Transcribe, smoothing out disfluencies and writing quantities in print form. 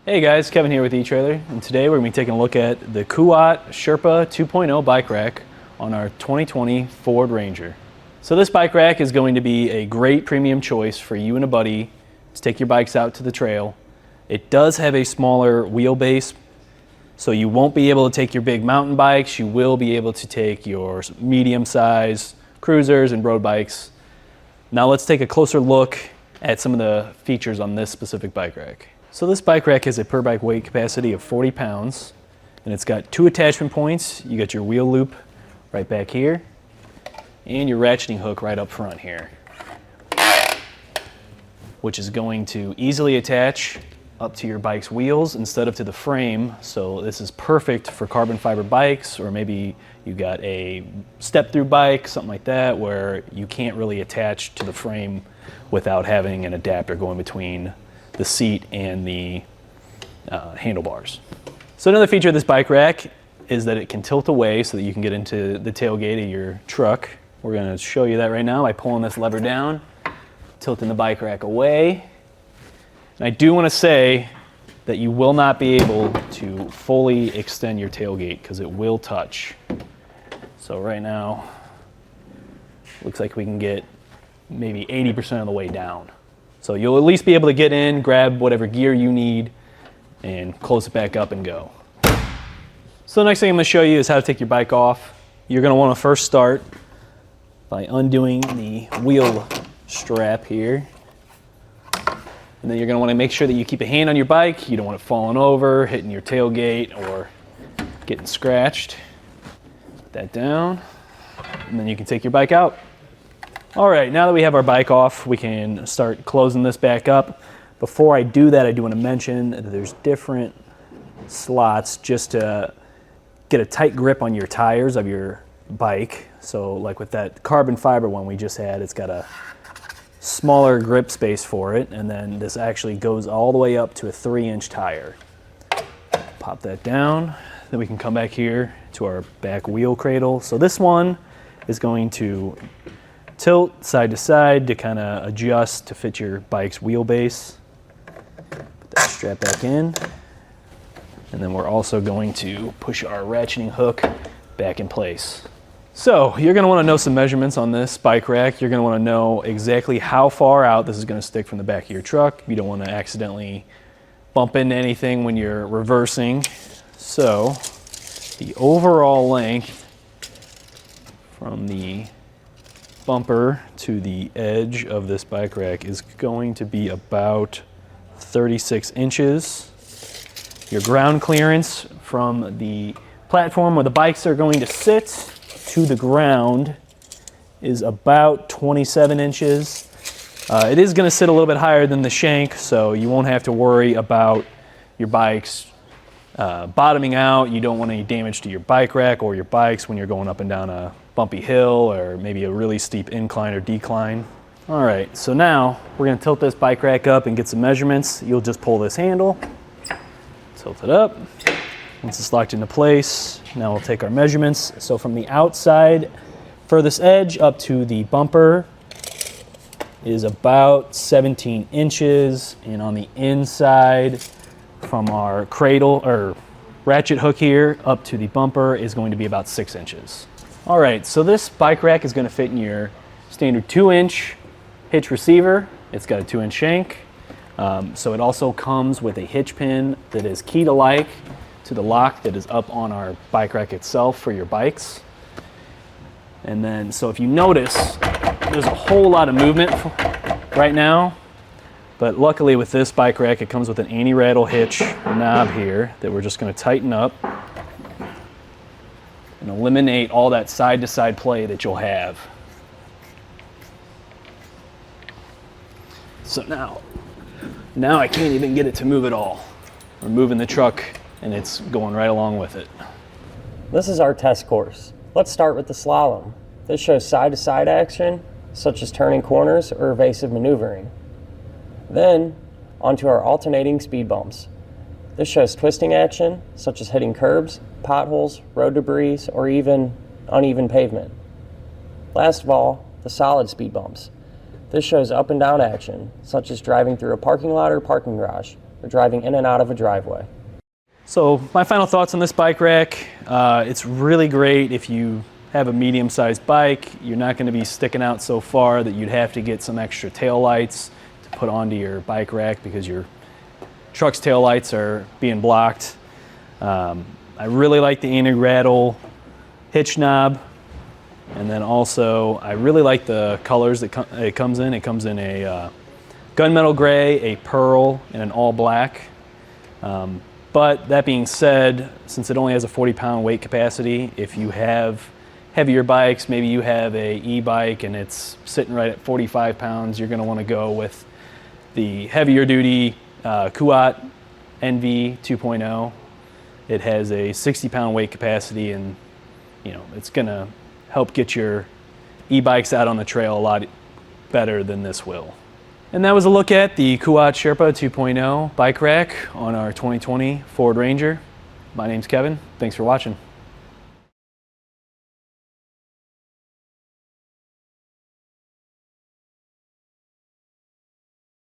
Hey guys, Kevin here with Etrailer, and today we're going to be taking a look at the Kuat Sherpa 2.0 bike rack on our 2020 Ford Ranger. So this bike rack is going to be a great premium choice for you and a buddy to take your bikes out to the trail. It does have a smaller wheelbase, so you won't be able to take your big mountain bikes. You will be able to take your medium-sized cruisers and road bikes. Now let's take a closer look at some of the features on this specific bike rack. So this bike rack has a per bike weight capacity of 40 pounds, and it's got two attachment points. You got your wheel loop right back here, and your ratcheting hook right up front here, which is going to easily attach up to your bike's wheels instead of to the frame. So this is perfect for carbon fiber bikes, or maybe you got a step-through bike, something like that, where you can't really attach to the frame without having an adapter going between the seat and the handlebars. So another feature of this bike rack is that it can tilt away so that you can get into the tailgate of your truck. We're going to show you that right now by pulling this lever down, tilting the bike rack away. And I do want to say that you will not be able to fully extend your tailgate because it will touch. So right now, looks like we can get maybe 80% of the way down. So you'll at least be able to get in, grab whatever gear you need, and close it back up and go. So the next thing I'm going to show you is how to take your bike off. You're going to want to first start by undoing the wheel strap here. And then you're going to want to make sure that you keep a hand on your bike. You don't want it falling over, hitting your tailgate, or getting scratched. Put that down, and then you can take your bike out. All right, now that we have our bike off, we can start closing this back up. Before I do that, I do want to mention that there's different slots just to get a tight grip on your tires of your bike. So like with that carbon fiber one we just had, it's got a smaller grip space for it, and then this actually goes all the way up to a 3-inch tire. Pop that down, then we can come back here to our back wheel cradle. So this one is going to tilt side to side to kind of adjust to fit your bike's wheelbase. Put that strap back in. And then we're also going to push our ratcheting hook back in place. So you're going to want to know some measurements on this bike rack. You're going to want to know exactly how far out this is going to stick from the back of your truck. You don't want to accidentally bump into anything when you're reversing. So the overall length from the bumper to the edge of this bike rack is going to be about 36 inches. Your ground clearance from the platform where the bikes are going to sit to the ground is about 27 inches. It is going to sit a little bit higher than the Shank, so you won't have to worry about your bikes bottoming out. You don't want any damage to your bike rack or your bikes when you're going up and down a bumpy hill or maybe a really steep incline or decline. All right, so now we're going to tilt this bike rack up and get some measurements. You'll just pull this handle, tilt it up. Once it's locked into place, now we'll take our measurements. So from the outside furthest edge up to the bumper is about 17 inches, and on the inside from our cradle or ratchet hook here up to the bumper is going to be about 6 inches. All right, so this bike rack is going to fit in your standard 2-inch hitch receiver. It's got a 2-inch shank. So it also comes with a hitch pin that is key-to-like to the lock that is up on our bike rack itself for your bikes. And then, so if you notice, there's a whole lot of movement right now, but luckily with this bike rack, it comes with an anti-rattle hitch knob here that we're just going to tighten up and eliminate all that side-to-side play that you'll have. So now I can't even get it to move at all. We're moving the truck and it's going right along with it. This is our test course. Let's start with the slalom. This shows side-to-side action, such as turning corners or evasive maneuvering. Then, onto our alternating speed bumps. This shows twisting action, such as hitting curbs, potholes, road debris, or even uneven pavement. Last of all, the solid speed bumps. This shows up and down action, such as driving through a parking lot or parking garage, or driving in and out of a driveway. So my final thoughts on this bike rack, it's really great if you have a medium-sized bike. You're not going to be sticking out so far that you'd have to get some extra tail lights to put onto your bike rack because your truck's tail lights are being blocked. I really like the anti-rattle hitch knob, and then also I really like the colors that it comes in. It comes in a gunmetal gray, a pearl, and an all black. But that being said, since it only has a 40-pound weight capacity, if you have heavier bikes, maybe you have a e-bike and it's sitting right at 45 pounds, you're going to want to go with the heavier duty Kuat NV 2.0. It has a 60-pound weight capacity, and it's going to help get your e-bikes out on the trail a lot better than this will. And that was a look at the Kuat Sherpa 2.0 bike rack on our 2020 Ford Ranger. My name's Kevin. Thanks for watching.